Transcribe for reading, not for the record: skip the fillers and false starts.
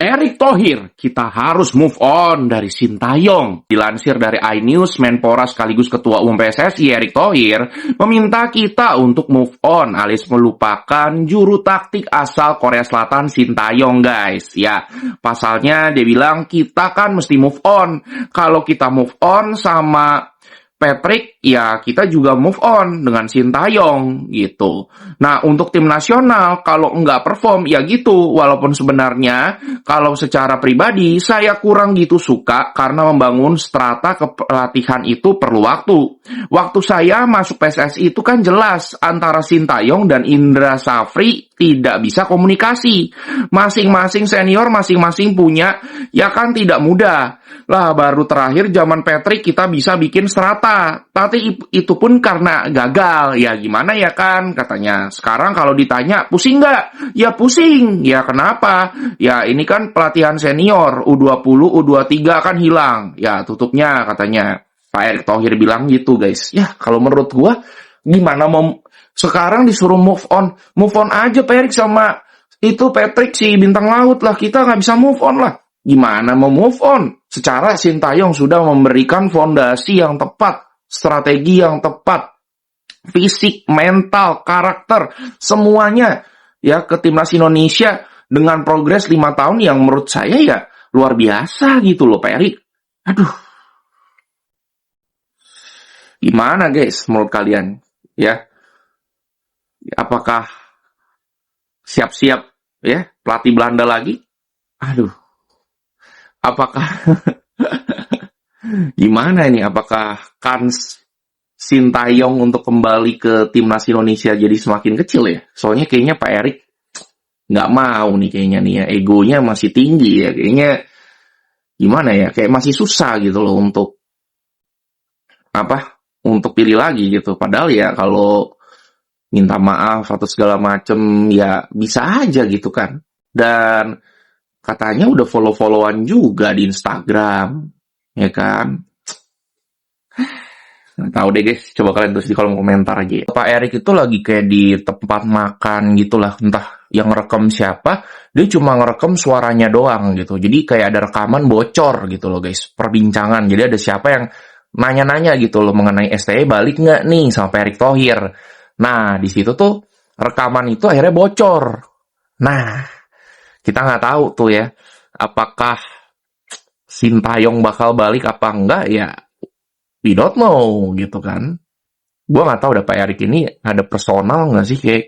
Erick Thohir, kita harus move on dari Sintayong. Dilansir dari iNews, Menpora sekaligus Ketua Umum PSSI Erick Thohir meminta kita untuk move on alias melupakan juru taktik asal Korea Selatan Sintayong, guys. Ya, pasalnya dia bilang kita kan mesti move on. Kalau kita move on sama Patrick, ya kita juga move on dengan Sintayong gitu. Nah, untuk tim nasional, kalau nggak perform, ya gitu. Walaupun sebenarnya, kalau secara pribadi, saya kurang gitu suka karena membangun strata kepelatihan itu perlu waktu. Waktu saya masuk PSSI itu kan jelas, antara Sintayong dan Indra Safri tidak bisa komunikasi. Masing-masing senior, masing-masing punya, ya kan tidak mudah. Lah, baru terakhir zaman Patrick kita bisa bikin strata. Tapi itu pun karena gagal. Ya gimana ya kan, katanya. Sekarang kalau ditanya, pusing nggak? Ya pusing. Ya kenapa? Ya ini kan pelatihan senior. U20, U23 kan hilang. Ya tutupnya katanya. Pak Erick Thohir bilang gitu, guys. Ya kalau menurut gua, gimana mau sekarang disuruh move on? Move on aja Pak Erick sama itu Patrick si bintang laut lah. Kita nggak bisa move on lah. Gimana mau move on? Secara Sintayong sudah memberikan fondasi yang tepat, strategi yang tepat, fisik, mental, karakter, semuanya ya ke timnas Indonesia dengan progres 5 tahun yang menurut saya ya luar biasa gitu loh Pak Erick. Aduh. Gimana guys menurut kalian? Ya. Apakah siap-siap ya pelatih Belanda lagi? Aduh. Apakah gimana ini? Apakah kans Sintayong untuk kembali ke timnas Indonesia jadi semakin kecil ya? Soalnya kayaknya Pak Erick nggak mau nih kayaknya nih ya. Egonya masih tinggi ya. Kayaknya gimana ya? Kayak masih susah gitu loh untuk untuk pilih lagi gitu. Padahal ya kalau minta maaf atau segala macem ya bisa aja gitu kan. Dan katanya udah follow-followan juga di Instagram, ya kan? Nggak tahu deh guys, coba kalian tulis di kolom komentar aja ya. Pak Erick itu lagi kayak di tempat makan gitulah, entah yang ngerekam siapa, dia cuma ngerekam suaranya doang gitu. Jadi kayak ada rekaman bocor gitu loh guys, perbincangan. Jadi ada siapa yang nanya-nanya gitu loh mengenai STE balik nggak nih sama Pak Erick Thohir. Nah, di situ tuh rekaman itu akhirnya bocor. Nah, kita nggak tahu tuh ya, apakah Sintayong bakal balik apa enggak ya, we don't know gitu kan. Gua nggak tahu ada Pak Erick ini ada personal nggak sih kayak